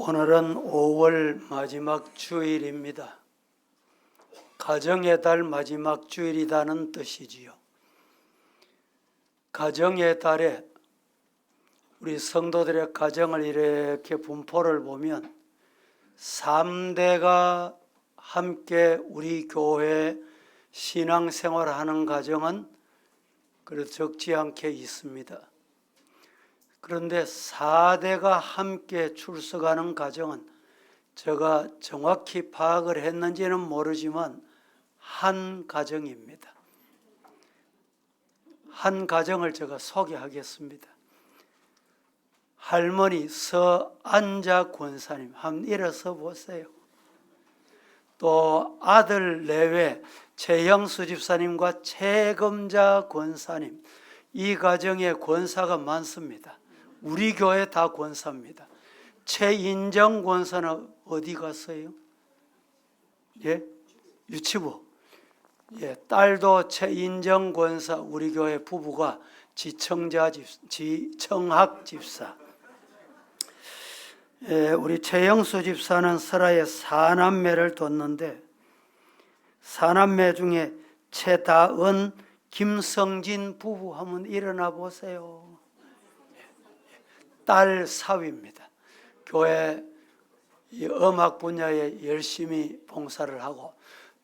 오늘은 5월 마지막 주일입니다. 가정의 달 마지막 주일이라는 뜻이지요. 가정의 달에 우리 성도들의 가정을 이렇게 분포를 보면 3대가 함께 우리 교회 신앙생활하는 가정은 그래도 적지 않게 있습니다. 그런데 4대가 함께 출석하는 가정은 제가 정확히 파악을 했는지는 모르지만 한 가정입니다. 한 가정을 제가 소개하겠습니다. 할머니 서안자 권사님, 한번 일어서 보세요. 또 아들 내외 최형수 집사님과 최금자 권사님, 이 가정에 권사가 많습니다. 우리 교회 다 권사입니다. 최인정 권사는 어디 갔어요? 예? 유치부. 예, 딸도 최인정 권사, 우리 교회 부부가 지청학 집사. 예, 우리 최영수 집사는 설아에 4남매를 뒀는데 4남매 중에 최다은, 김성진 부부 한번 일어나 보세요. 딸 사위입니다. 교회 음악 분야에 열심히 봉사를 하고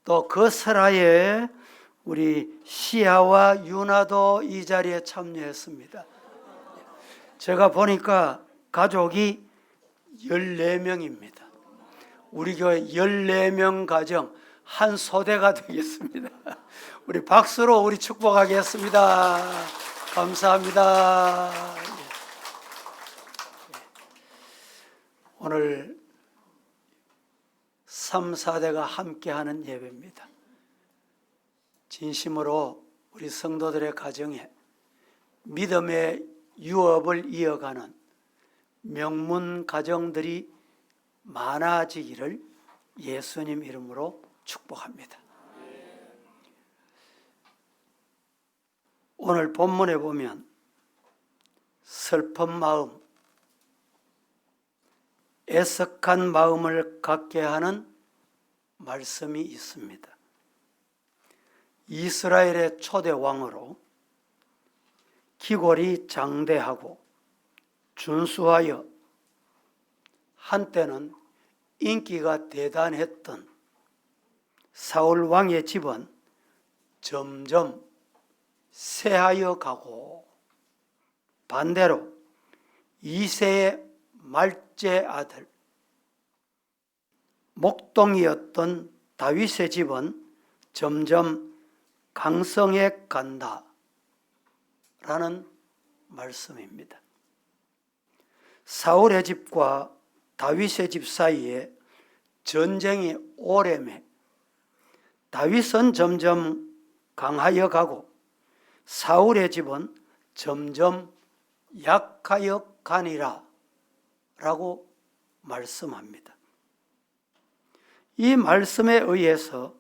또 그 설아에 우리 시아와 유나도 이 자리에 참여했습니다. 제가 보니까 가족이 14명입니다. 우리 교회 14명 가정 한 소대가 되겠습니다. 우리 박수로 우리 축복하겠습니다. 감사합니다. 오늘 3, 4대가 함께하는 예배입니다. 진심으로 우리 성도들의 가정에 믿음의 유업을 이어가는 명문 가정들이 많아지기를 예수님 이름으로 축복합니다. 오늘 본문에 보면 슬픈 마음, 애석한 마음을 갖게 하는 말씀이 있습니다. 이스라엘의 초대 왕으로 기골이 장대하고 준수하여 한때는 인기가 대단했던 사울 왕의 집은 점점 쇠하여 가고 반대로 이새의 말제 아들 목동이었던 다윗의 집은 점점 강성해 간다 라는 말씀입니다. 사울의 집과 다윗의 집 사이에 전쟁이 오래매 다윗은 점점 강하여 가고 사울의 집은 점점 약하여 가니라 라고 말씀합니다. 이 말씀에 의해서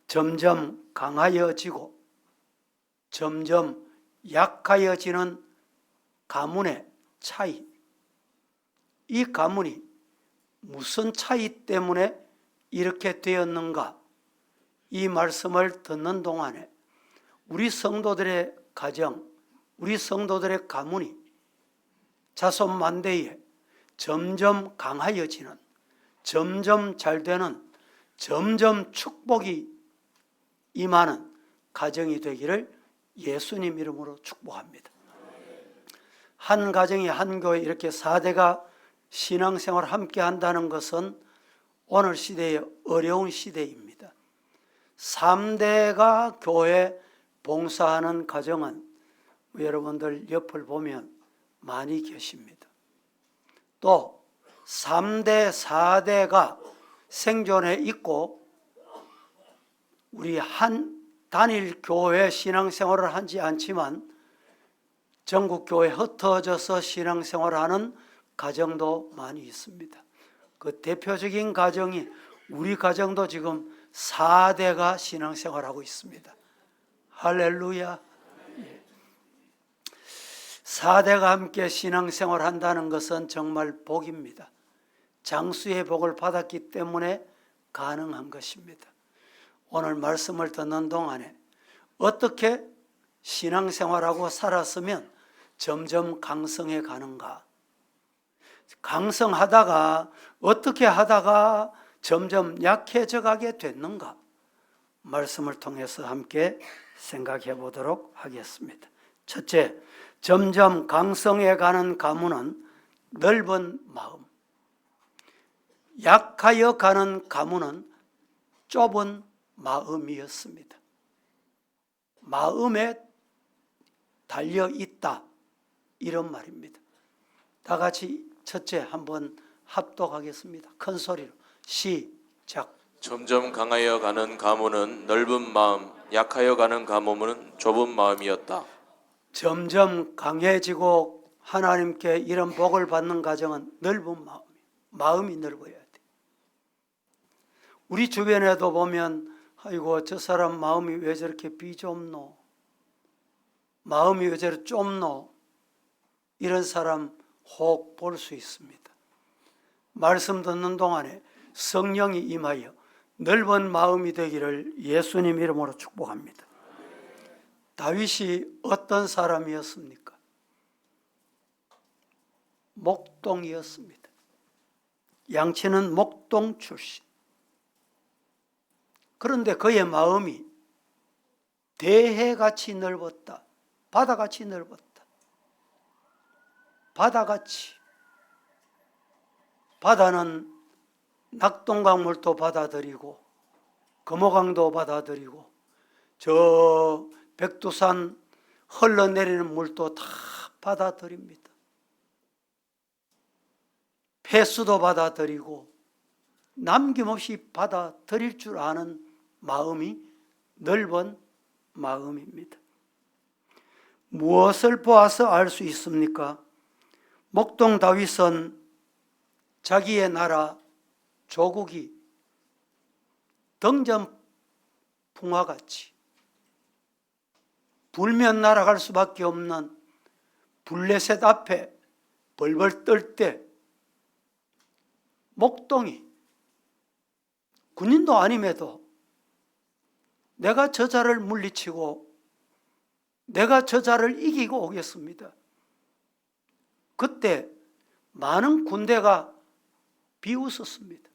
점점 강하여지고 점점 약하여지는 가문의 차이, 이 가문이 무슨 차이 때문에 이렇게 되었는가, 이 말씀을 듣는 동안에 우리 성도들의 가정, 우리 성도들의 가문이 자손만대에 점점 강하여지는, 점점 잘되는, 점점 축복이 임하는 가정이 되기를 예수님 이름으로 축복합니다. 한 가정이 한 교회 이렇게 4대가 신앙생활을 함께 한다는 것은 오늘 시대의 어려운 시대입니다. 3대가 교회 봉사하는 가정은 여러분들 옆을 보면 많이 계십니다. 또 3대, 4대가 생존해 있고 우리 한 단일 교회 신앙생활을 하지 않지만 전국교회 흩어져서 신앙생활을 하는 가정도 많이 있습니다. 그 대표적인 가정이 우리 가정도 지금 4대가 신앙생활하고 있습니다. 할렐루야. 4대가 함께 신앙생활 한다는 것은 정말 복입니다. 장수의 복을 받았기 때문에 가능한 것입니다. 오늘 말씀을 듣는 동안에 어떻게 신앙생활하고 살았으면 점점 강성해 가는가, 강성하다가 어떻게 하다가 점점 약해져 가게 됐는가, 말씀을 통해서 함께 생각해 보도록 하겠습니다. 첫째, 점점 강성해 가는 가문은 넓은 마음, 약하여 가는 가문은 좁은 마음이었습니다. 마음에 달려 있다, 이런 말입니다. 다 같이 첫째 한번 합독하겠습니다. 큰 소리로 시작. 점점 강하여 가는 가문은 넓은 마음, 약하여 가는 가문은 좁은 마음이었다. 점점 강해지고 하나님께 이런 복을 받는 과정은 넓은 마음이 넓어야 돼. 우리 주변에도 보면 아이고 저 사람 마음이 왜 저렇게 비좁노, 마음이 왜 저렇게 좁노, 이런 사람 혹 볼 수 있습니다. 말씀 듣는 동안에 성령이 임하여 넓은 마음이 되기를 예수님 이름으로 축복합니다. 다윗이 어떤 사람이었습니까? 목동이었습니다. 양치는 목동 출신. 그런데 그의 마음이 대해같이 넓었다, 바다같이 넓었다. 바다같이. 바다는 낙동강물도 받아들이고 금호강도 받아들이고 저 백두산 흘러내리는 물도 다 받아들입니다. 폐수도 받아들이고 남김없이 받아들일 줄 아는 마음이 넓은 마음입니다. 무엇을 보아서 알 수 있습니까? 목동 다윗은 자기의 나라 조국이 덩전풍화같이 불면 날아갈 수밖에 없는 블레셋 앞에 벌벌 떨 때 목동이 군인도 아님에도 내가 저자를 물리치고 내가 저자를 이기고 오겠습니다. 그때 많은 군대가 비웃었습니다.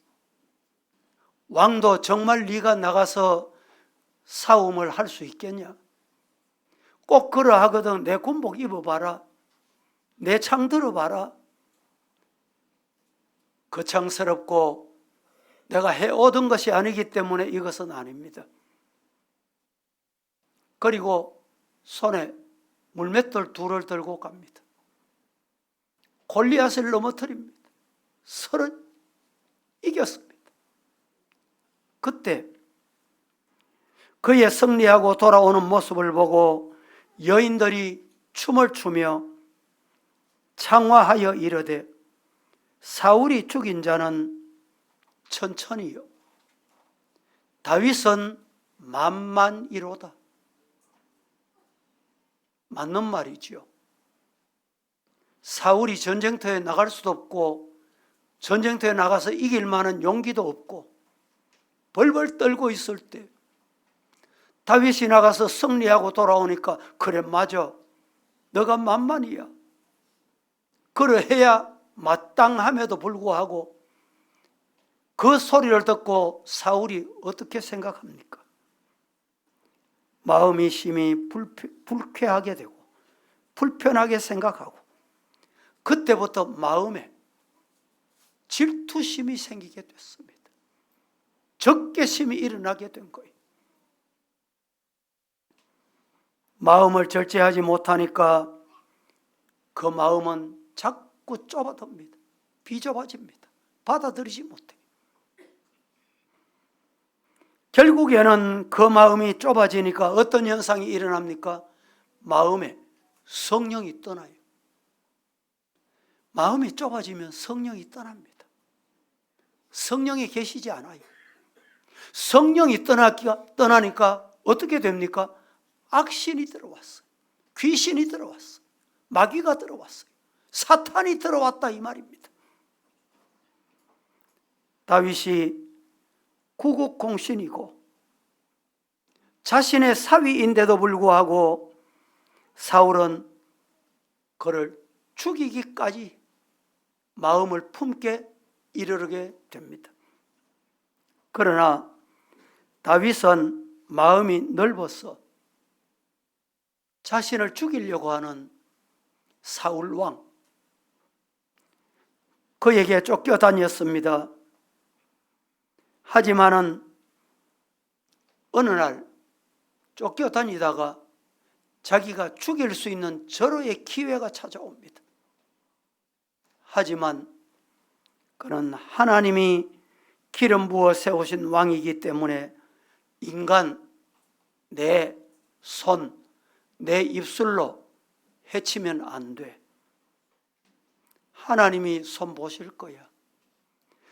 왕도 정말 네가 나가서 싸움을 할 수 있겠냐? 꼭 그러하거든. 내 군복 입어봐라, 내 창 들어봐라. 거창스럽고 내가 해오던 것이 아니기 때문에 이것은 아닙니다. 그리고 손에 물맷돌 둘을 들고 갑니다. 골리앗을 넘어뜨립니다. 서로 이겼습니다. 그때 그의 승리하고 돌아오는 모습을 보고 여인들이 춤을 추며 창화하여 이르되 사울이 죽인 자는 천천히요 다윗은 만만이로다. 맞는 말이지요. 사울이 전쟁터에 나갈 수도 없고 전쟁터에 나가서 이길 만한 용기도 없고 벌벌 떨고 있을 때 다윗이 나가서 승리하고 돌아오니까 그래 맞아, 너가 만만이야. 그러해야 마땅함에도 불구하고 그 소리를 듣고 사울이 어떻게 생각합니까? 마음이 심히 불쾌하게 되고 불편하게 생각하고 그때부터 마음에 질투심이 생기게 됐습니다. 적개심이 일어나게 된 거예요. 마음을 절제하지 못하니까 그 마음은 자꾸 좁아듭니다. 비좁아집니다. 받아들이지 못해요. 결국에는 그 마음이 좁아지니까 어떤 현상이 일어납니까? 마음에 성령이 떠나요. 마음이 좁아지면 성령이 떠납니다. 성령이 계시지 않아요. 성령이 떠나니까 어떻게 됩니까? 악신이 들어왔어요. 귀신이 들어왔어요. 마귀가 들어왔어요. 사탄이 들어왔다 이 말입니다. 다윗이 구국공신이고 자신의 사위인데도 불구하고 사울은 그를 죽이기까지 마음을 품게 이르게 됩니다. 그러나 다윗은 마음이 넓어서 자신을 죽이려고 하는 사울 왕, 그에게 쫓겨다녔습니다. 하지만은 어느 날 쫓겨다니다가 자기가 죽일 수 있는 절호의 기회가 찾아옵니다. 하지만 그는 하나님이 기름 부어 세우신 왕이기 때문에 인간 내 손, 내 입술로 해치면 안 돼. 하나님이 손 보실 거야.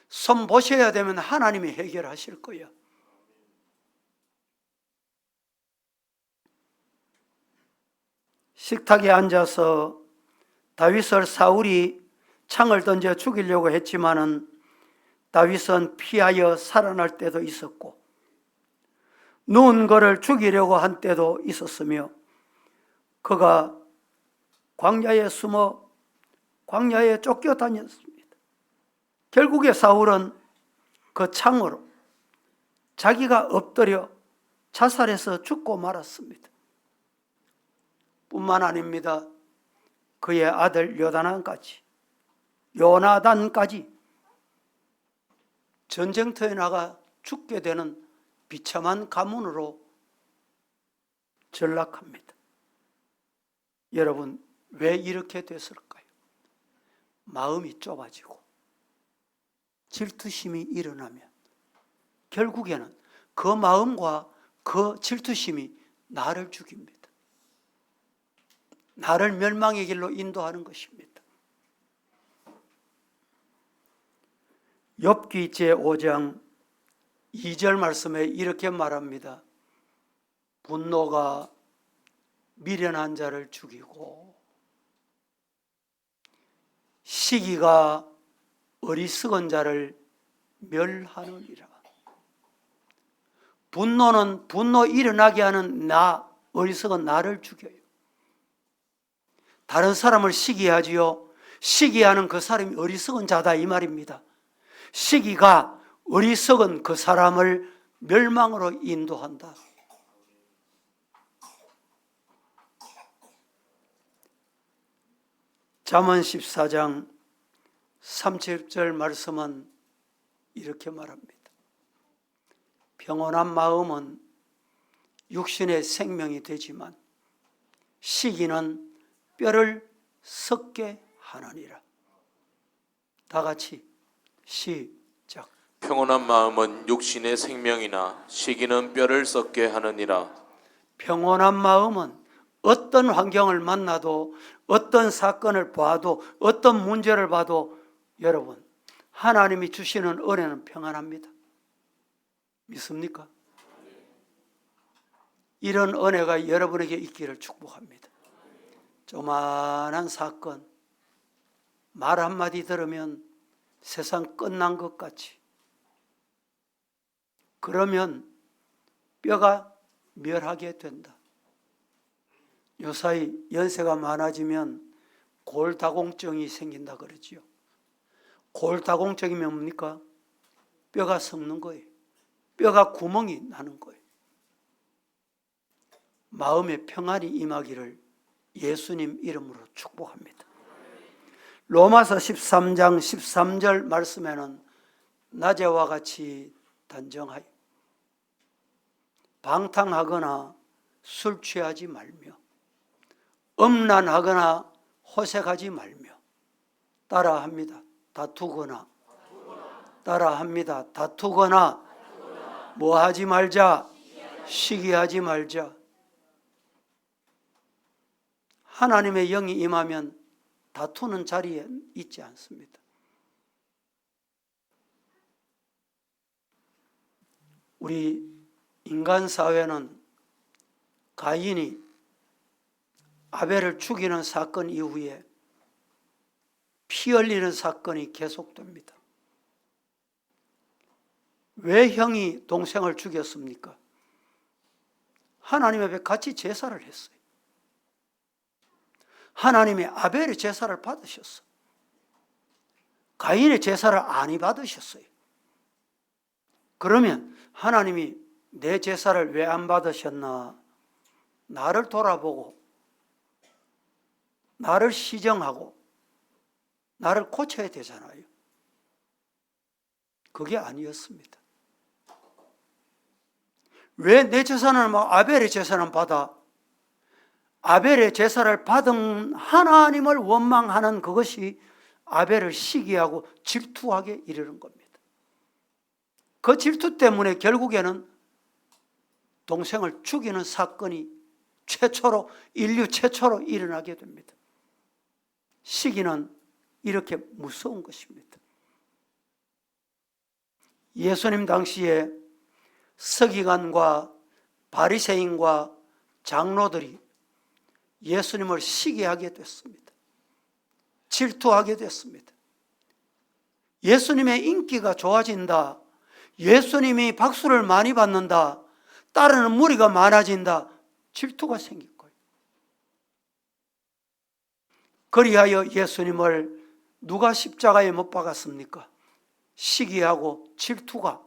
손 보셔야 되면 하나님이 해결하실 거야. 식탁에 앉아서 다윗을 사울이 창을 던져 죽이려고 했지만은 다윗은 피하여 살아날 때도 있었고 누운 그를 죽이려고 한 때도 있었으며 그가 광야에 숨어 광야에 쫓겨다녔습니다. 결국에 사울은 그 창으로 자기가 엎드려 자살해서 죽고 말았습니다. 뿐만 아닙니다. 그의 아들 요나단까지 전쟁터에 나가 죽게 되는 비참한 가문으로 전락합니다. 여러분, 왜 이렇게 됐을까요? 마음이 좁아지고 질투심이 일어나면 결국에는 그 마음과 그 질투심이 나를 죽입니다. 나를 멸망의 길로 인도하는 것입니다. 욥기 제5장 2절 말씀에 이렇게 말합니다. 분노가 미련한 자를 죽이고 시기가 어리석은 자를 멸하느니라. 분노는 분노 일어나게 하는 어리석은 나를 죽여요. 다른 사람을 시기하지요. 시기하는 그 사람이 어리석은 자다 이 말입니다. 시기가 어리석은 그 사람을 멸망으로 인도한다. 잠언 14장 30절 말씀은 이렇게 말합니다. 평온한 마음은 육신의 생명이 되지만 시기는 뼈를 썩게 하느니라. 다 같이 시작. 평온한 마음은 육신의 생명이나 시기는 뼈를 썩게 하느니라. 평온한 마음은 어떤 환경을 만나도 어떤 사건을 봐도 어떤 문제를 봐도 여러분 하나님이 주시는 은혜는 평안합니다. 믿습니까? 이런 은혜가 여러분에게 있기를 축복합니다. 조만한 사건 말 한마디 들으면 세상 끝난 것 같이 그러면 뼈가 멸하게 된다. 요사이 연세가 많아지면 골다공증이 생긴다 그러지요. 골다공증이면 뭡니까? 뼈가 썩는 거예요. 뼈가 구멍이 나는 거예요. 마음의 평안이 임하기를 예수님 이름으로 축복합니다. 로마서 13장 13절 말씀에는 낮에와 같이 단정하여 방탕하거나 술 취하지 말며 음란하거나 호색하지 말며 따라합니다. 다투거나 따라합니다. 다투거나 뭐 하지 말자. 시기하지 말자. 하나님의 영이 임하면 다투는 자리에 있지 않습니다. 우리 인간 사회는 가인이 아벨을 죽이는 사건 이후에 피 흘리는 사건이 계속됩니다. 왜 형이 동생을 죽였습니까? 하나님 앞에 같이 제사를 했어요. 하나님이 아벨의 제사를 받으셨어. 가인의 제사를 안 받으셨어요. 그러면 하나님이 내 제사를 왜 안 받으셨나? 나를 돌아보고 나를 시정하고 나를 고쳐야 되잖아요. 그게 아니었습니다. 왜 내 제사는 아벨의 제사는 받아? 아벨의 제사를 받은 하나님을 원망하는 그것이 아벨을 시기하고 질투하게 이르는 겁니다. 그 질투 때문에 결국에는 동생을 죽이는 사건이 인류 최초로 일어나게 됩니다. 시기는 이렇게 무서운 것입니다. 예수님 당시에 서기관과 바리새인과 장로들이 예수님을 시기하게 됐습니다. 질투하게 됐습니다. 예수님의 인기가 좋아진다. 예수님이 박수를 많이 받는다. 따르는 무리가 많아진다. 질투가 생길 거예요. 그리하여 예수님을 누가 십자가에 못 박았습니까? 시기하고 질투가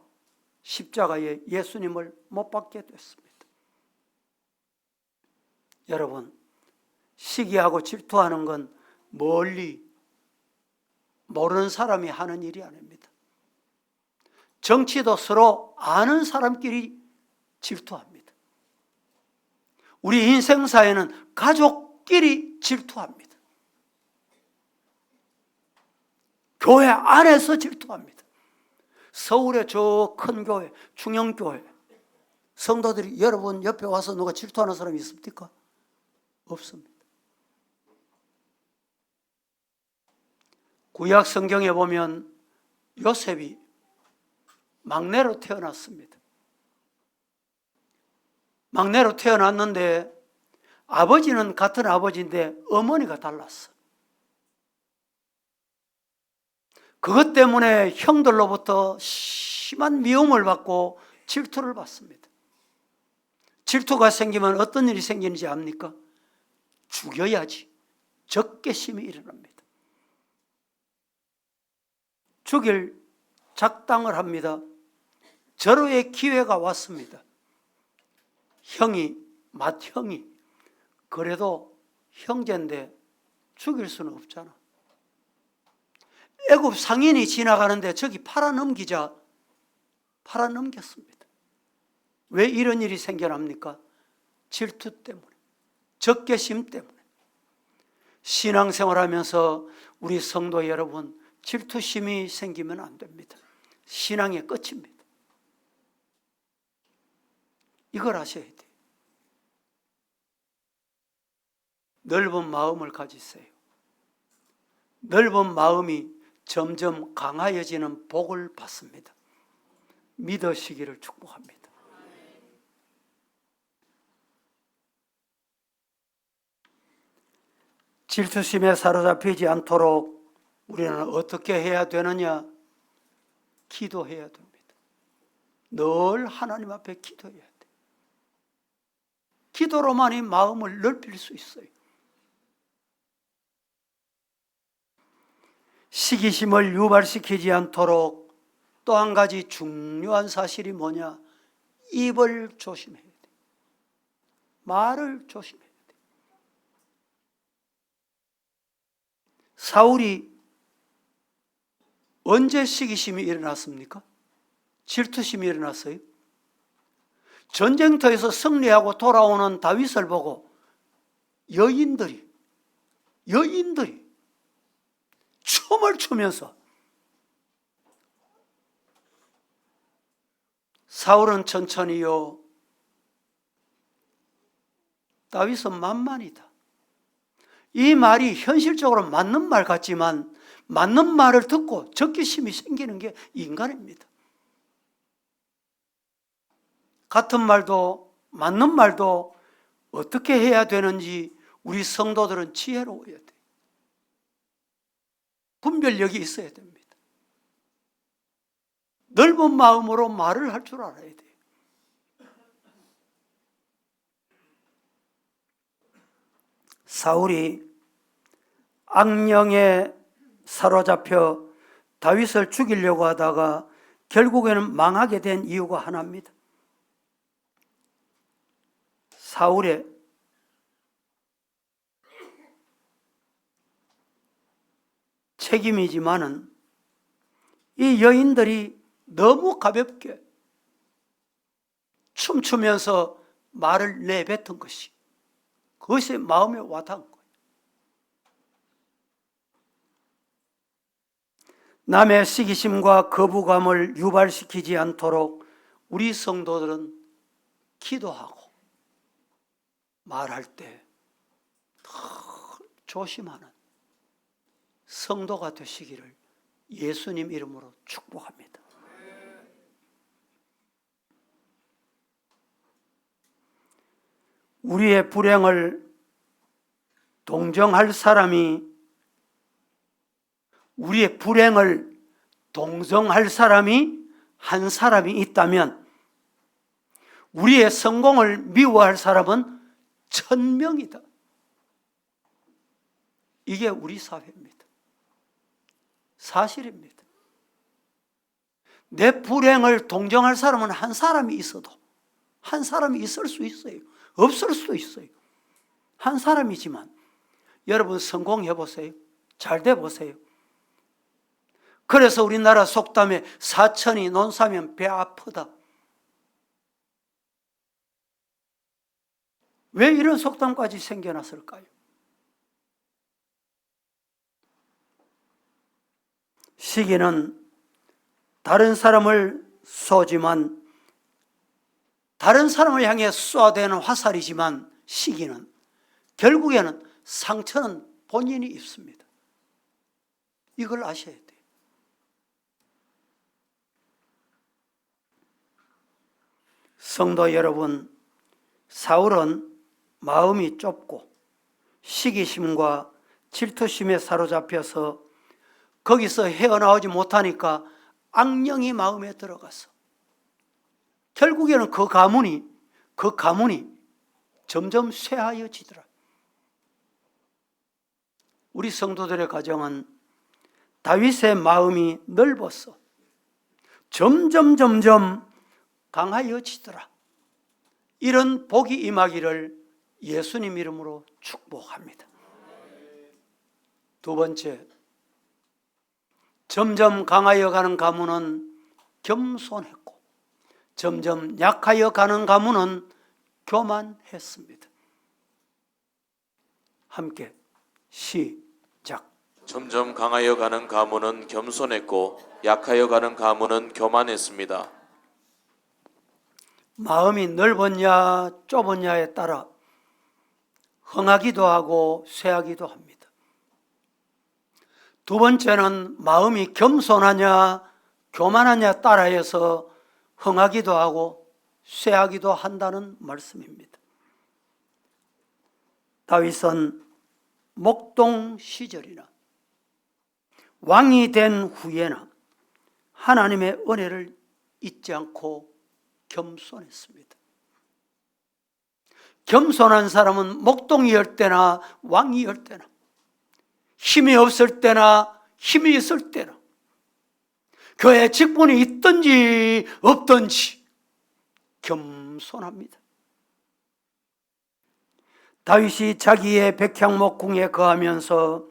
십자가에 예수님을 못 박게 됐습니다. 여러분, 시기하고 질투하는 건 멀리 모르는 사람이 하는 일이 아닙니다. 정치도 서로 아는 사람끼리 질투합니다. 우리 인생사에는 가족끼리 질투합니다. 교회 안에서 질투합니다. 서울의 저 큰 교회, 충영교회 성도들이 여러분 옆에 와서 누가 질투하는 사람이 있습니까? 없습니다. 구약 성경에 보면 요셉이 막내로 태어났습니다. 막내로 태어났는데 아버지는 같은 아버지인데 어머니가 달랐어. 그것 때문에 형들로부터 심한 미움을 받고 질투를 받습니다. 질투가 생기면 어떤 일이 생기는지 압니까? 죽여야지. 적개심이 일어납니다. 죽일 작당을 합니다. 절호의 기회가 왔습니다. 맏형이 그래도 형제인데 죽일 수는 없잖아. 애굽 상인이 지나가는데 저기 팔아넘기자 팔아넘겼습니다. 왜 이런 일이 생겨납니까? 질투 때문에, 적개심 때문에. 신앙생활하면서 우리 성도 여러분, 질투심이 생기면 안 됩니다. 신앙의 끝입니다. 이걸 아셔야 돼요. 넓은 마음을 가지세요. 넓은 마음이 점점 강하여지는 복을 받습니다. 믿으시기를 축복합니다. 질투심에 사로잡히지 않도록 우리는 어떻게 해야 되느냐? 기도해야 됩니다. 늘 하나님 앞에 기도해야 돼요. 기도로만이 마음을 넓힐 수 있어요. 시기심을 유발시키지 않도록 또 한 가지 중요한 사실이 뭐냐? 입을 조심해야 돼요. 말을 조심해야 돼요. 사울이 언제 시기심이 일어났습니까? 질투심이 일어났어요? 전쟁터에서 승리하고 돌아오는 다윗을 보고 여인들이 춤을 추면서 사울은 천천히요, 다윗은 만만이다. 이 말이 현실적으로 맞는 말 같지만 맞는 말을 듣고 적개심이 생기는 게 인간입니다. 같은 말도 맞는 말도 어떻게 해야 되는지 우리 성도들은 지혜로워야 돼. 분별력이 있어야 됩니다. 넓은 마음으로 말을 할 줄 알아야 돼요. 사울이 악령에 사로잡혀 다윗을 죽이려고 하다가 결국에는 망하게 된 이유가 하나입니다. 사울의 책임이지만은 이 여인들이 너무 가볍게 춤추면서 말을 내뱉은 것이, 그것이 마음에 와닿은 거예요. 남의 시기심과 거부감을 유발시키지 않도록 우리 성도들은 기도하고 말할 때 더 조심하는 성도가 되시기를 예수님 이름으로 축복합니다. 우리의 불행을 동정할 사람이 한 사람이 있다면 우리의 성공을 미워할 사람은 1000명이다. 이게 우리 사회입니다. 사실입니다. 내 불행을 동정할 사람은 한 사람이 있어도, 한 사람이 있을 수 있어요. 없을 수도 있어요. 한 사람이지만 여러분 성공해 보세요. 잘 돼 보세요. 그래서 우리나라 속담에 사천이 논사면 배 아프다. 왜 이런 속담까지 생겨났을까요? 시기는 다른 사람을 쏘지만, 다른 사람을 향해 쏘아대는 화살이지만, 시기는 결국에는 상처는 본인이 입습니다. 이걸 아셔야 돼요. 성도 여러분, 사울은 마음이 좁고 시기심과 질투심에 사로잡혀서 거기서 헤어나오지 못하니까 악령이 마음에 들어가서 결국에는 그 가문이 점점 쇠하여지더라. 우리 성도들의 가정은 다윗의 마음이 넓어서 점점 강하여지더라. 이런 복이 임하기를 예수님 이름으로 축복합니다. 두 번째, 점점 강하여 가는 가문은 겸손했고 점점 약하여 가는 가문은 교만했습니다. 함께 시작. 점점 강하여 가는 가문은 겸손했고 약하여 가는 가문은 교만했습니다. 마음이 넓었냐 좁었냐에 따라 흥하기도 하고 쇠하기도 합니다. 두 번째는 마음이 겸손하냐 교만하냐 따라해서 흥하기도 하고 쇠하기도 한다는 말씀입니다. 다윗은 목동 시절이나 왕이 된 후에나 하나님의 은혜를 잊지 않고 겸손했습니다. 겸손한 사람은 목동이할 때나 왕이할 때나 힘이 없을 때나 힘이 있을 때나 교회 직분이 있든지 없든지 겸손합니다. 다윗이 자기의 백향목궁에 거하면서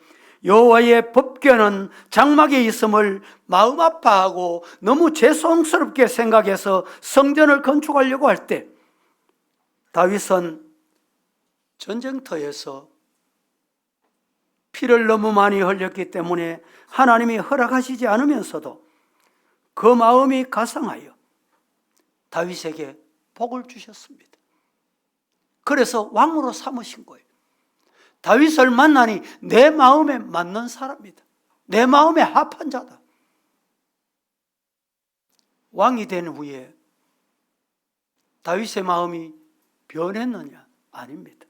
여호와의 법궤는 장막에 있음을 마음 아파하고 너무 죄송스럽게 생각해서 성전을 건축하려고 할 때 다윗은 전쟁터에서 피를 너무 많이 흘렸기 때문에 하나님이 허락하시지 않으면서도 그 마음이 가상하여 다윗에게 복을 주셨습니다. 그래서 왕으로 삼으신 거예요. 다윗을 만나니 내 마음에 맞는 사람이다. 내 마음에 합한 자다. 왕이 된 후에 다윗의 마음이 변했느냐? 아닙니다.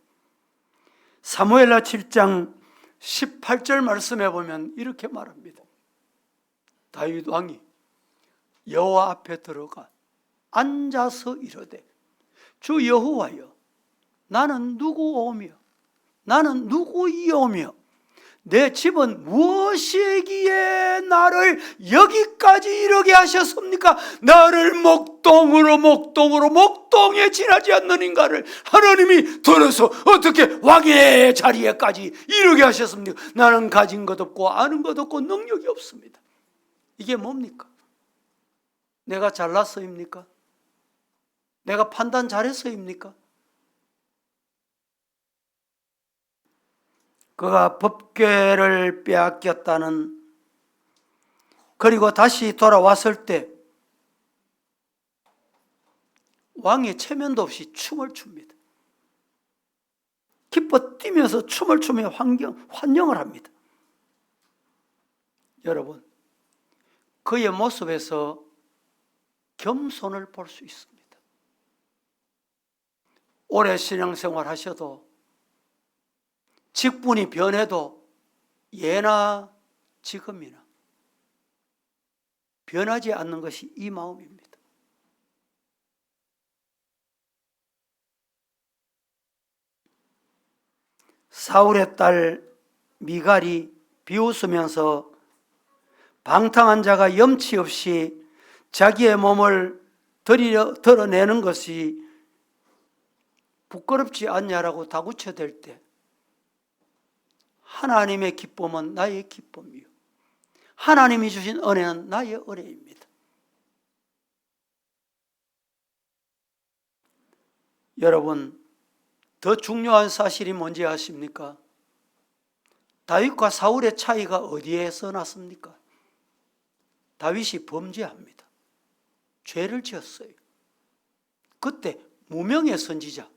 사무엘하 7장 18절 말씀해 보면 이렇게 말합니다. 다윗 왕이 여호와 앞에 들어가 앉아서 이르되 주 여호와여 나는 누구오며 나는 누구이오며 내 집은 무엇이기에 나를 여기까지 이르게 하셨습니까? 나를 목동에 지나지 않는 인간을 하나님이 들어서 어떻게 왕의 자리에까지 이르게 하셨습니까? 나는 가진 것 없고 아는 것 없고 능력이 없습니다. 이게 뭡니까? 내가 잘났어입니까? 내가 판단 잘했어입니까? 그가 법궤를 빼앗겼다는, 그리고 다시 돌아왔을 때 왕이 체면도 없이 춤을 춥니다. 기뻐 뛰면서 춤을 추며 환영을 합니다. 여러분, 그의 모습에서 겸손을 볼 수 있습니다. 오래 신앙생활 하셔도 직분이 변해도 예나 지금이나 변하지 않는 것이 이 마음입니다. 사울의 딸 미갈이 비웃으면서 방탕한 자가 염치 없이 자기의 몸을 드러내는 것이 부끄럽지 않냐라고 다구쳐댈 때 하나님의 기쁨은 나의 기쁨이요 하나님이 주신 은혜는 나의 은혜입니다. 여러분, 더 중요한 사실이 뭔지 아십니까? 다윗과 사울의 차이가 어디에서 났습니까? 다윗이 범죄합니다. 죄를 지었어요. 그때 무명의 선지자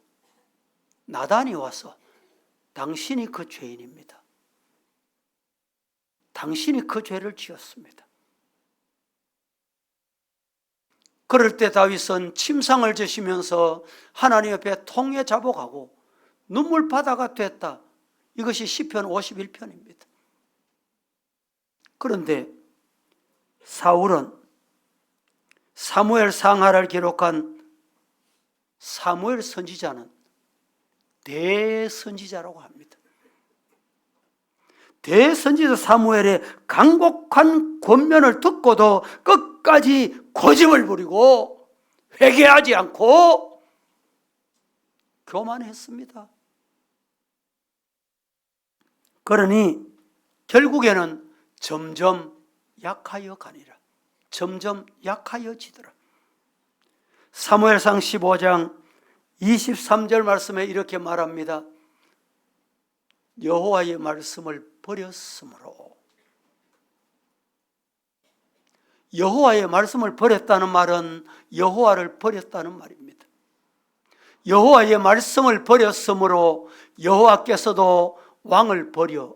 나단이 와서 당신이 그 죄인입니다. 당신이 그 죄를 지었습니다. 그럴 때 다윗은 침상을 지시면서 하나님 앞에 통에 자복하고 눈물바다가 됐다. 이것이 시편 51편입니다. 그런데 사울은 사무엘 상하를 기록한 사무엘 선지자는 대선지자라고 합니다. 대선지자 사무엘의 간곡한 권면을 듣고도 끝까지 고집을 부리고 회개하지 않고 교만했습니다. 그러니 결국에는 점점 약하여 가니라. 점점 약하여지더라. 사무엘상 15장 23절 말씀에 이렇게 말합니다. 여호와의 말씀을 버렸으므로. 여호와의 말씀을 버렸다는 말은 여호와를 버렸다는 말입니다. 여호와의 말씀을 버렸으므로 여호와께서도 왕을 버려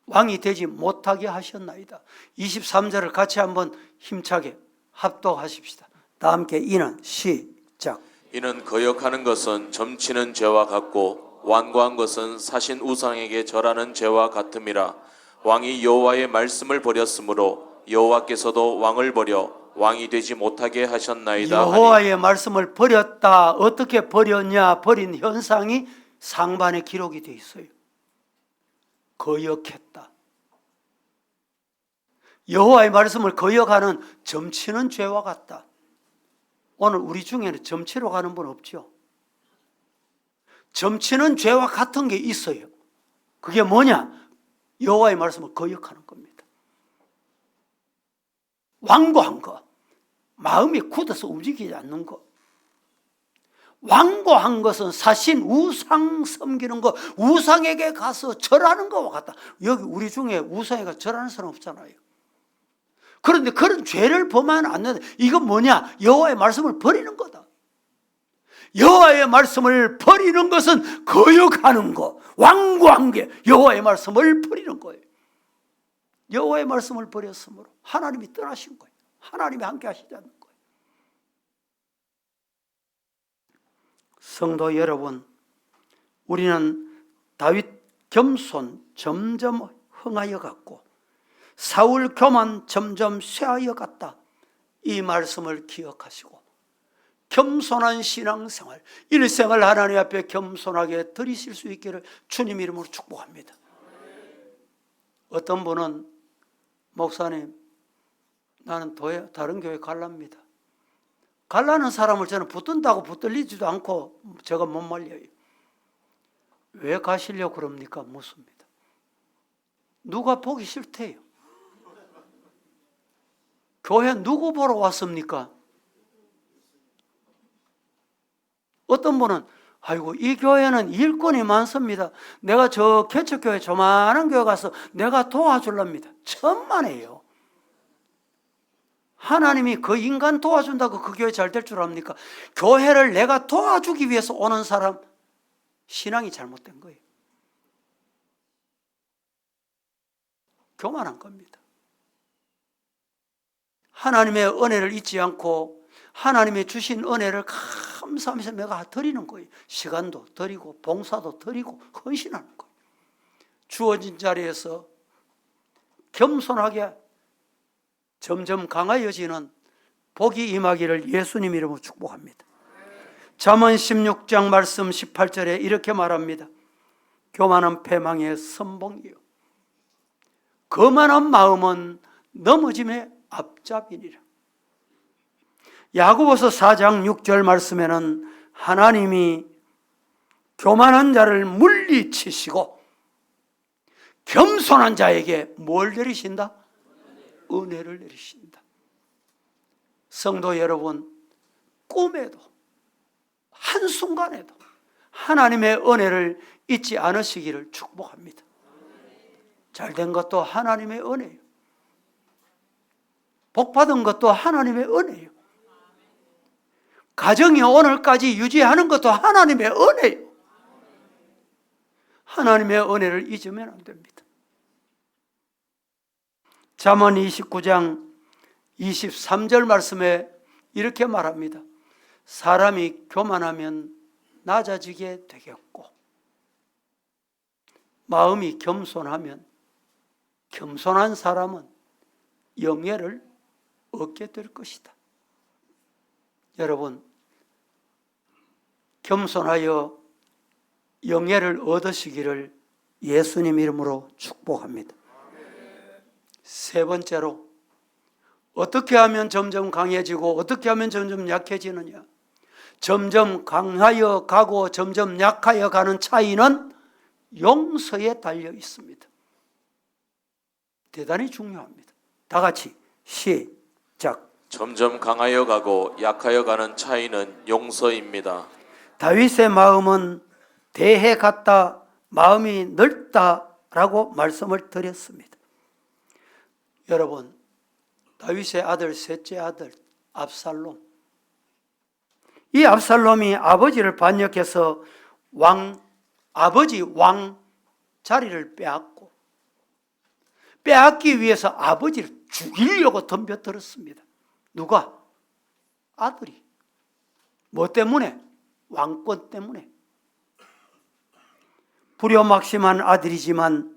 왕이 되지 못하게 하셨나이다. 23절을 같이 한번 힘차게 합독하십시다. 다 함께 이는 시작. 이는 거역하는 것은 점치는 죄와 같고 완고한 것은 사신 우상에게 절하는 죄와 같음이라. 왕이 여호와의 말씀을 버렸으므로 여호와께서도 왕을 버려 왕이 되지 못하게 하셨나이다. 여호와의 말씀을 버렸다. 어떻게 버렸냐? 버린 현상이 상반에 기록이 되어 있어요. 거역했다. 여호와의 말씀을 거역하는 점치는 죄와 같다. 오늘 우리 중에는 점치러 가는 분 없죠? 점치는 죄와 같은 게 있어요. 그게 뭐냐? 여호와의 말씀을 거역하는 겁니다. 완고한 거, 마음이 굳어서 움직이지 않는 거. 완고한 것은 사신 우상 섬기는 거, 우상에게 가서 절하는 것과 같다. 여기 우리 중에 우상에 가서 절하는 사람 없잖아요. 그런데 그런 죄를 범하면 안 된다. 이건 뭐냐? 여호와의 말씀을 버리는 거다. 여호와의 말씀을 버리는 것은 거역하는 거, 완고한 게 여호와의 말씀을 버리는 거예요. 여호와의 말씀을 버렸으므로 하나님이 떠나신 거예요. 하나님이 함께 하시지 않는 거예요. 성도 여러분, 우리는 다윗 겸손 점점 흥하여 갔고 사울 교만 점점 쇠하여 갔다. 이 말씀을 기억하시고 겸손한 신앙생활, 일생을 하나님 앞에 겸손하게 드리실 수 있기를 주님 이름으로 축복합니다. 어떤 분은 목사님, 나는 다른 교회 갈랍니다. 갈라는 사람을 저는 붙든다고 붙들리지도 않고 제가 못 말려요. 왜 가시려고 그럽니까? 묻습니다. 누가 보기 싫대요. 교회 누구 보러 왔습니까? 어떤 분은 아이고 이 교회는 일꾼이 많습니다. 내가 저 개척교회 조만한 교회 가서 내가 도와줄랍니다. 천만에요. 하나님이 그 인간 도와준다고 그 교회 잘 될 줄 압니까? 교회를 내가 도와주기 위해서 오는 사람 신앙이 잘못된 거예요. 교만한 겁니다. 하나님의 은혜를 잊지 않고 하나님의 주신 은혜를 감사하면서 내가 드리는 거예요. 시간도 드리고 봉사도 드리고 헌신하는 거예요. 주어진 자리에서 겸손하게 점점 강하여지는 복이 임하기를 예수님 이름으로 축복합니다. 잠언 16장 말씀 18절에 이렇게 말합니다. 교만은 패망의 선봉이요 거만한 마음은 넘어짐의 앞잡이니라. 야고보서 4장 6절 말씀에는 하나님이 교만한 자를 물리치시고 겸손한 자에게 뭘 내리신다? 은혜를 내리신다. 성도 여러분, 꿈에도 한순간에도 하나님의 은혜를 잊지 않으시기를 축복합니다. 잘된 것도 하나님의 은혜예요. 복받은 것도 하나님의 은혜예요. 가정이 오늘까지 유지하는 것도 하나님의 은혜예요. 하나님의 은혜를 잊으면 안 됩니다. 잠언 29장 23절 말씀에 이렇게 말합니다. 사람이 교만하면 낮아지게 되겠고 마음이 겸손하면 겸손한 사람은 영예를 얻게 될 것이다. 여러분, 겸손하여 영예를 얻으시기를 예수님 이름으로 축복합니다. 세 번째로, 어떻게 하면 점점 강해지고 어떻게 하면 점점 약해지느냐? 점점 강하여 가고 점점 약하여 가는 차이는 용서에 달려 있습니다. 대단히 중요합니다. 다 같이 시작. 점점 강하여 가고 약하여 가는 차이는 용서입니다. 다윗의 마음은 대해 같다, 마음이 넓다라고 말씀을 드렸습니다. 여러분, 다윗의 아들, 셋째 아들 압살롬, 이 압살롬이 아버지를 반역해서 아버지 왕 자리를 빼앗기 위해서 아버지를 죽이려고 덤벼들었습니다. 누가? 아들이. 뭐 때문에? 왕권 때문에. 불효막심한 아들이지만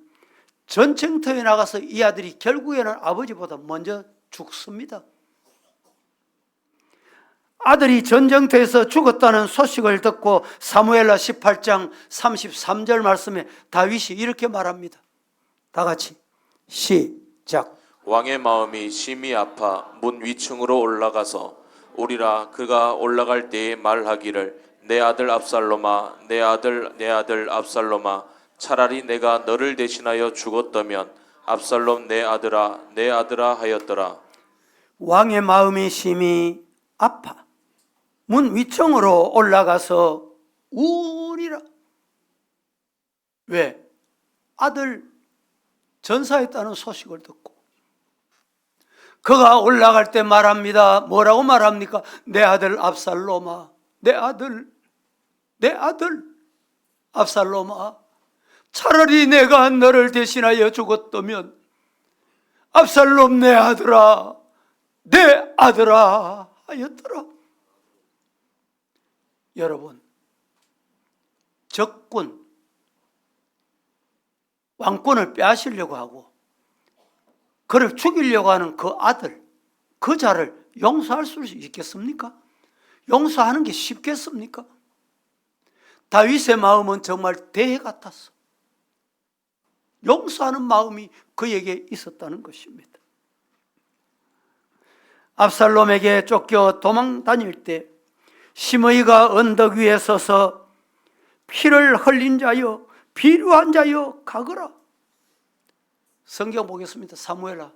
전쟁터에 나가서 이 아들이 결국에는 아버지보다 먼저 죽습니다. 아들이 전쟁터에서 죽었다는 소식을 듣고 사무엘하 18장 33절 말씀에 다윗이 이렇게 말합니다. 다 같이 시작. 왕의 마음이 심히 아파 문 위층으로 올라가서 오리라. 그가 올라갈 때에 말하기를 내 아들 압살롬아, 내 아들 압살롬아, 차라리 내가 너를 대신하여 죽었다면 압살롬 내 아들아 하였더라. 왕의 마음이 심히 아파 문 위층으로 올라가서 우리라. 왜? 아들 전사했다는 소식을 듣고 그가 올라갈 때 말합니다. 뭐라고 말합니까? 내 아들 압살롬아, 내 아들 압살롬아, 차라리 내가 너를 대신하여 죽었다면 압살롬 내 아들아 하였더라. 여러분, 적군 왕권을 빼앗으려고 하고 그를 죽이려고 하는 그 아들, 그 자를 용서할 수 있겠습니까? 용서하는 게 쉽겠습니까? 다윗의 마음은 정말 대해 같았어. 용서하는 마음이 그에게 있었다는 것입니다. 압살롬에게 쫓겨 도망 다닐 때 시므이가 언덕 위에 서서 피를 흘린 자여, 비루한 자여 가거라. 성경 보겠습니다. 사무엘하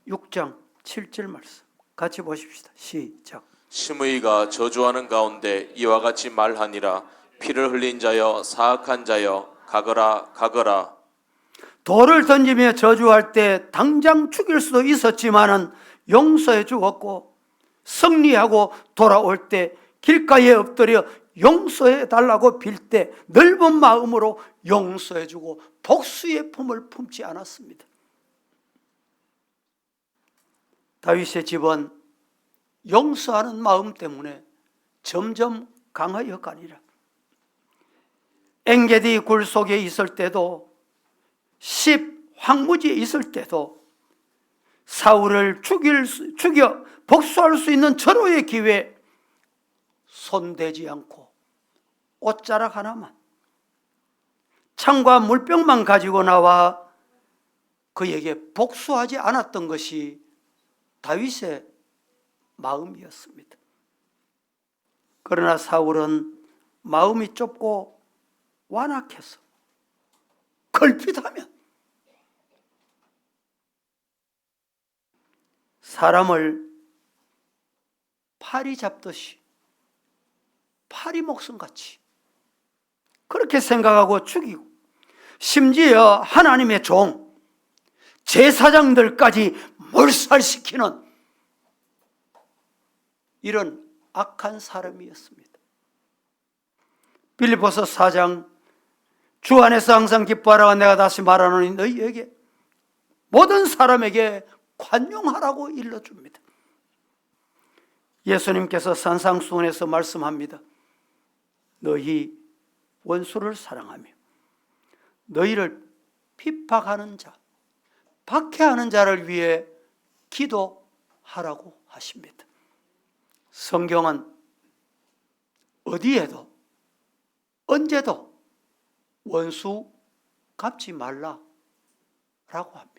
6장 7절 말씀 같이 보십시다. 시작. 시므이가 저주하는 가운데 이와 같이 말하니라. 피를 흘린 자여, 사악한 자여, 가거라 가거라. 돌을 던지며 저주할 때 당장 죽일 수도 있었지만은 용서해 주었고, 승리하고 돌아올 때 길가에 엎드려 용서해 달라고 빌 때 넓은 마음으로 용서해 주고 복수의 품을 품지 않았습니다. 다윗의 집은 용서하는 마음 때문에 점점 강하여 가니라. 엔게디 굴 속에 있을 때도, 황무지에 있을 때도 사울을 죽여 복수할 수 있는 절호의 기회에 손대지 않고 옷자락 하나만, 창과 물병만 가지고 나와 그에게 복수하지 않았던 것이 다윗의 마음이었습니다. 그러나 사울은 마음이 좁고 완악해서 걸핏하면 사람을 파리 잡듯이 파리 목숨같이 그렇게 생각하고 죽이고, 심지어 하나님의 종 제사장들까지 몰살시키는 이런 악한 사람이었습니다. 빌립보서 4장 주 안에서 항상 기뻐하라고 내가 다시 말하노니 너희에게 모든 사람에게 관용하라고 일러줍니다. 예수님께서 산상수훈에서 말씀합니다. 너희 원수를 사랑하며 너희를 핍박하는 자, 박해하는 자를 위해 기도하라고 하십니다. 성경은 어디에도 언제도 원수 갚지 말라라고 합니다.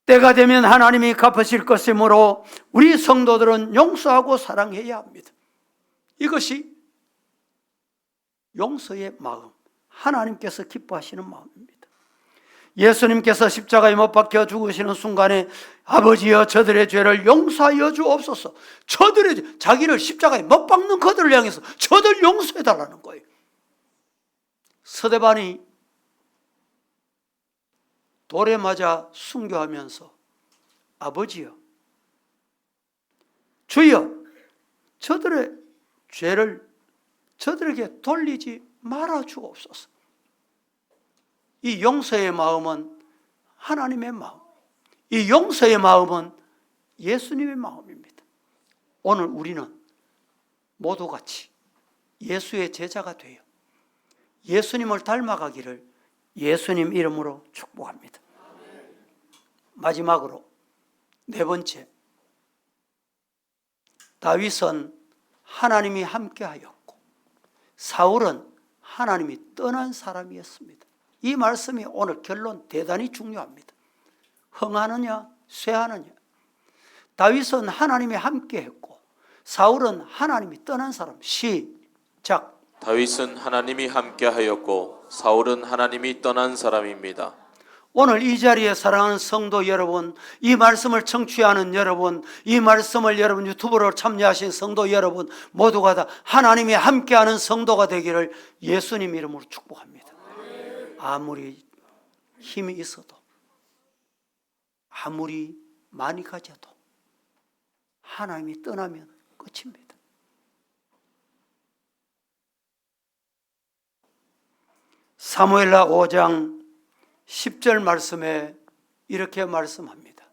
때가 되면 하나님이 갚으실 것이므로 우리 성도들은 용서하고 사랑해야 합니다. 이것이 용서의 마음, 하나님께서 기뻐하시는 마음입니다. 예수님께서 십자가에 못 박혀 죽으시는 순간에 아버지여 저들의 죄를 용서하여 주옵소서, 자기를 십자가에 못 박는 그들을 향해서 저들 용서해 달라는 거예요. 스데반이 돌에 맞아 순교하면서 아버지여 주여 저들의 죄를 저들에게 돌리지 말아 주옵소서. 이 용서의 마음은 하나님의 마음, 이 용서의 마음은 예수님의 마음입니다. 오늘 우리는 모두 같이 예수의 제자가 되어 예수님을 닮아가기를 예수님 이름으로 축복합니다. 마지막으로 네 번째, 다윗은 하나님이 함께하였고 사울은 하나님이 떠난 사람이었습니다. 이 말씀이 오늘 결론 대단히 중요합니다. 흥하느냐 쇠하느냐. 다윗은 하나님이 함께했고 사울은 하나님이 떠난 사람. 시작. 다윗은 하나님이 함께하였고 사울은 하나님이 떠난 사람입니다. 오늘 이 자리에 사랑하는 성도 여러분, 이 말씀을 청취하는 여러분, 이 말씀을 여러분 유튜브로 참여하신 성도 여러분 모두가 다 하나님이 함께하는 성도가 되기를 예수님 이름으로 축복합니다. 아무리 힘이 있어도, 아무리 많이 가져도 하나님이 떠나면 끝입니다. 사무엘하 5장 10절 말씀에 이렇게 말씀합니다.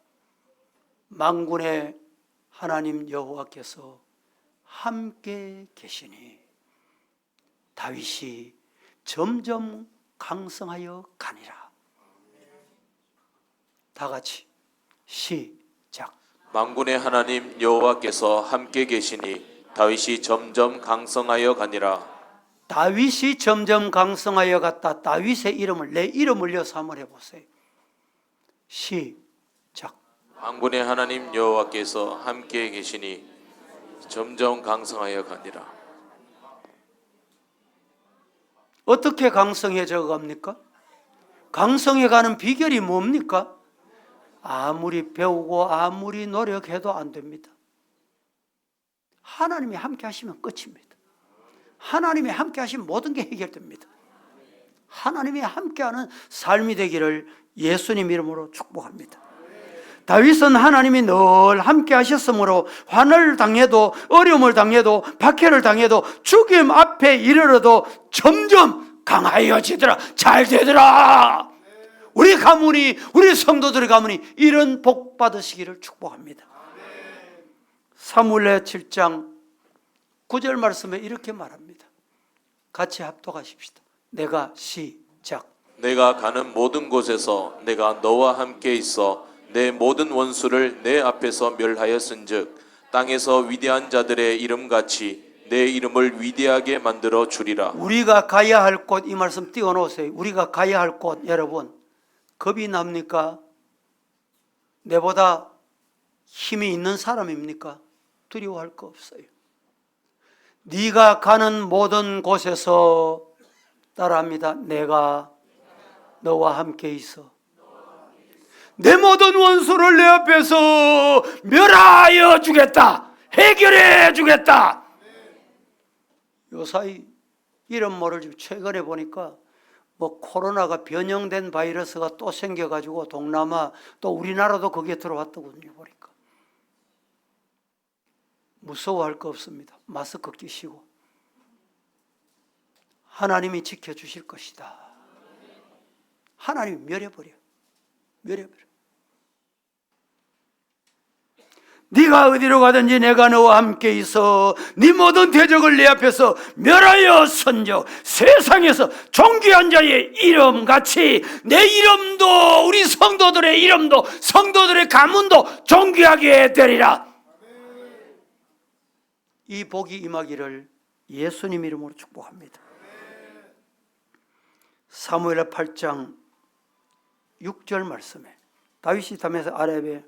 만군의 하나님 여호와께서 함께 계시니 다윗이 점점 강성하여 가니라. 다 같이 시작. 만군의 하나님 여호와께서 함께 계시니 다윗이 점점 강성하여 가니라. 다윗이 점점 강성하여 갔다. 다윗의 이름을 내 이름을요 삼을 해보세요. 시작. 만군의 하나님 여호와께서 함께 계시니 점점 강성하여 가니라. 어떻게 강성해져 갑니까? 강성해 가는 비결이 뭡니까? 아무리 배우고 아무리 노력해도 안 됩니다. 하나님이 함께 하시면 끝입니다. 하나님이 함께 하시면 모든 게 해결됩니다. 하나님이 함께하는 삶이 되기를 예수님 이름으로 축복합니다. 다윗은 하나님이 늘 함께 하셨으므로 환난을 당해도 어려움을 당해도 박해를 당해도 죽임 앞에 이르러도 점점 강하여지더라. 잘 되더라. 우리 가문이, 우리 성도들의 가문이 이런 복 받으시기를 축복합니다. 사무엘하 7장 9절 말씀에 이렇게 말합니다. 같이 합독하십시다. 내가 시작. 내가 가는 모든 곳에서 내가 너와 함께 있어 내 모든 원수를 내 앞에서 멸하였은즉 땅에서 위대한 자들의 이름같이 내 이름을 위대하게 만들어 주리라. 우리가 가야 할 곳, 이 말씀 띄워놓으세요. 우리가 가야 할 곳, 여러분 겁이 납니까? 내보다 힘이 있는 사람입니까? 두려워할 거 없어요. 네가 가는 모든 곳에서 따라합니다. 내가 너와 함께 있어. 내 모든 원수를 내 앞에서 멸하여 주겠다. 해결해 주겠다. 요사이 이런 말을 지금 최근에 보니까 뭐 코로나가 변형된 바이러스가 또 생겨가지고 동남아 또 우리나라도 거기에 들어왔더군요. 보니까 무서워할 거 없습니다. 마스크 끼시고 하나님이 지켜주실 것이다. 하나님이 멸해버려. 네가 어디로 가든지 내가 너와 함께 있어 네 모든 대적을 내 앞에서 멸하여 선적 세상에서 존귀한 자의 이름같이 내 이름도 우리 성도들의 이름도 성도들의 가문도 존귀하게 되리라. 이 복이 임하기를 예수님 이름으로 축복합니다. 사무엘하 8장 6절 말씀에 다윗이 담에서 아랍에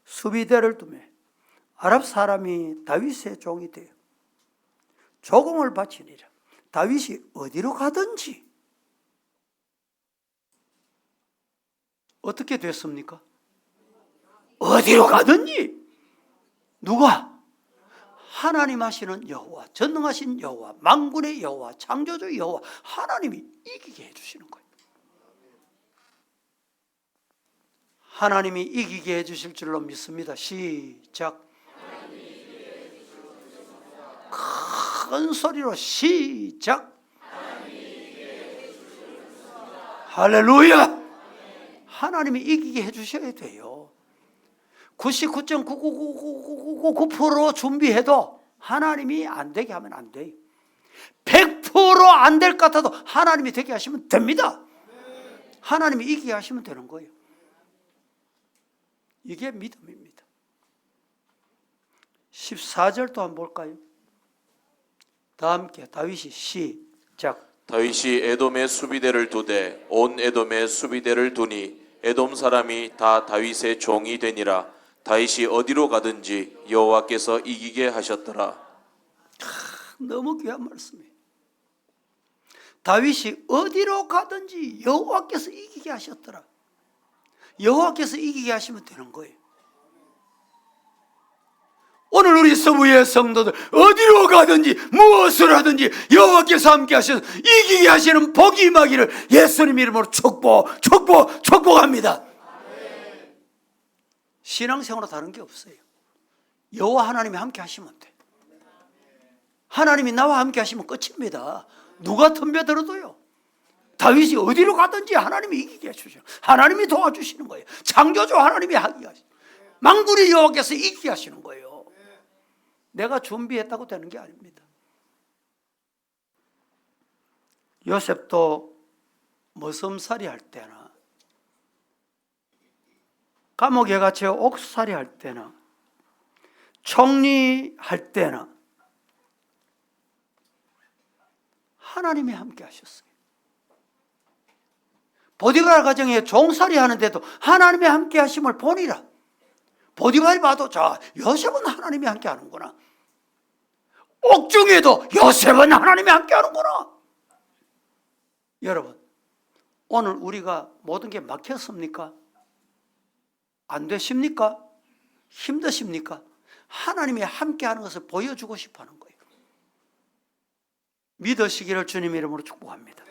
수비대를 두매 아랍 사람이 다윗의 종이 되어 조공을 바치니라. 다윗이 어디로 가든지 어떻게 됐습니까? 어디로 가든지 누가? 하나님 하시는 여호와, 전능하신 여호와, 만군의 여호와, 창조주 여호와 하나님이 이기게 해주시는 거예요. 하나님이 이기게 해주실 줄로 믿습니다. 시작. 큰 소리로 시작. 할렐루야. 하나님이 이기게 해주셔야 돼요. 99.9999999% 준비해도 하나님이 안 되게 하면 안 돼요. 100% 안 될 것 같아도 하나님이 되게 하시면 됩니다. 하나님이 이기게 하시면 되는 거예요. 이게 믿음입니다. 14절 또 한번 볼까요? 다 함께 다윗이 시작. 다윗이 에돔의 수비대를 두되 온 에돔의 수비대를 두니 에돔 사람이 다 다윗의 종이 되니라. 다윗이 어디로 가든지 여호와께서 이기게 하셨더라. 너무 귀한 말씀이에요. 다윗이 어디로 가든지 여호와께서 이기게 하셨더라. 여호와께서 이기게 하시면 되는 거예요. 오늘 우리 서부의 성도들 어디로 가든지 무엇을 하든지 여호와께서 함께 하셔서 이기게 하시는 복이 임하기를 예수님 이름으로 축복합니다. 신앙생활은 다른 게 없어요. 여호와 하나님이 함께 하시면 돼. 하나님이 나와 함께 하시면 끝입니다. 누가 덤벼들어도요. 다윗이 어디로 가든지 하나님이 이기게 해주셔. 하나님이 도와주시는 거예요. 창조주 하나님이 하게 하시는 만군의 여호와께서 이기게 하시는 거예요. 내가 준비했다고 되는 게 아닙니다. 요셉도 머슴살이 할 때나 감옥에 갇혀 옥살이 할 때나 총리할 때나 하나님이 함께 하셨어요. 보디갈 가정에 종살이 하는데도 하나님의 함께 하심을 보니라. 보디갈이 봐도 자, 요셉은 하나님이 함께 하는구나. 옥중에도 요셉은 하나님이 함께 하는구나. 여러분, 오늘 우리가 모든 게 막혔습니까? 안 되십니까? 힘드십니까? 하나님이 함께 하는 것을 보여주고 싶어 하는 거예요. 믿으시기를 주님 이름으로 축복합니다.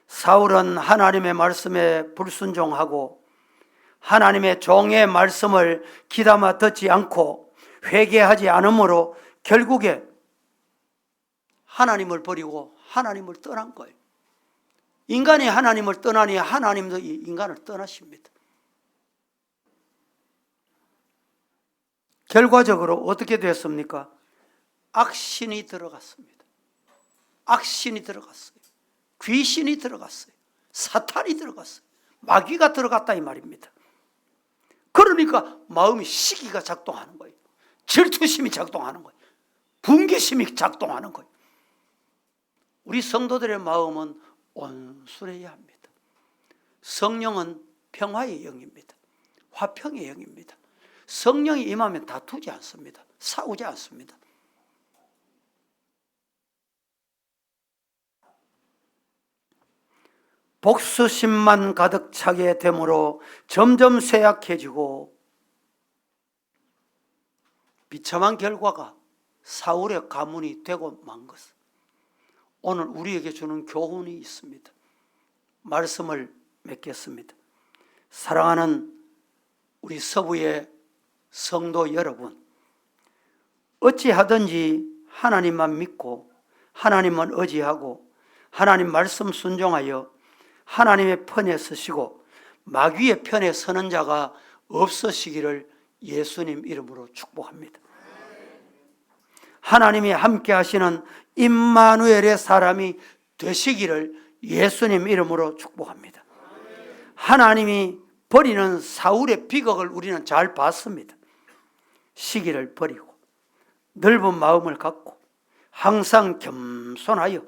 사울은 하나님의 말씀에 불순종하고 하나님의 종의 말씀을 귀담아 듣지 않고 회개하지 않으므로 결국에 하나님을 버리고 하나님을 떠난 거예요. 인간이 하나님을 떠나니 하나님도 인간을 떠나십니다. 결과적으로 어떻게 됐습니까? 악신이 들어갔습니다. 악신이 들어갔어요. 귀신이 들어갔어요. 사탄이 들어갔어요. 마귀가 들어갔다 이 말입니다. 그러니까 마음이 시기가 작동하는 거예요. 질투심이 작동하는 거예요. 분개심이 작동하는 거예요. 우리 성도들의 마음은 온순해야 합니다. 성령은 평화의 영입니다. 화평의 영입니다. 성령이 임하면 다투지 않습니다. 싸우지 않습니다. 복수심만 가득 차게 되므로 점점 쇠약해지고 비참한 결과가 사울의 가문이 되고 만 것은 오늘 우리에게 주는 교훈이 있습니다. 말씀을 맺겠습니다. 사랑하는 우리 서부의 성도 여러분, 어찌하든지 하나님만 믿고 하나님만 의지하고 하나님 말씀 순종하여 하나님의 편에 서시고 마귀의 편에 서는 자가 없으시기를 예수님 이름으로 축복합니다. 하나님이 함께 하시는 임마누엘의 사람이 되시기를 예수님 이름으로 축복합니다. 하나님이 버리는 사울의 비극을 우리는 잘 봤습니다. 시기를 버리고 넓은 마음을 갖고 항상 겸손하여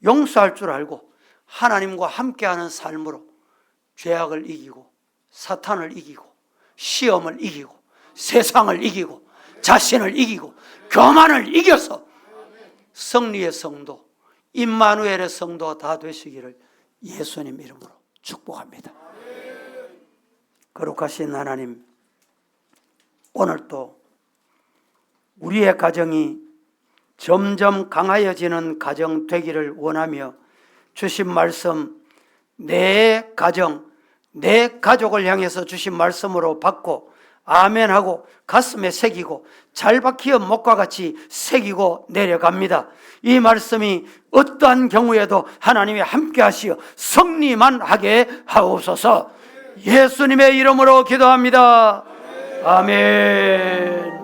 용서할 줄 알고 하나님과 함께하는 삶으로 죄악을 이기고 사탄을 이기고 시험을 이기고 세상을 이기고 자신을 이기고 교만을 이겨서 승리의 성도, 임마누엘의 성도가 다 되시기를 예수님 이름으로 축복합니다. 거룩하신 하나님, 오늘도 우리의 가정이 점점 강하여지는 가정 되기를 원하며 주신 말씀, 내 가정, 내 가족을 향해서 주신 말씀으로 받고 아멘하고 가슴에 새기고 잘 박히어 못과 같이 새기고 내려갑니다. 이 말씀이 어떠한 경우에도 하나님이 함께 하시어 승리만 하게 하옵소서. 예수님의 이름으로 기도합니다. 아멘.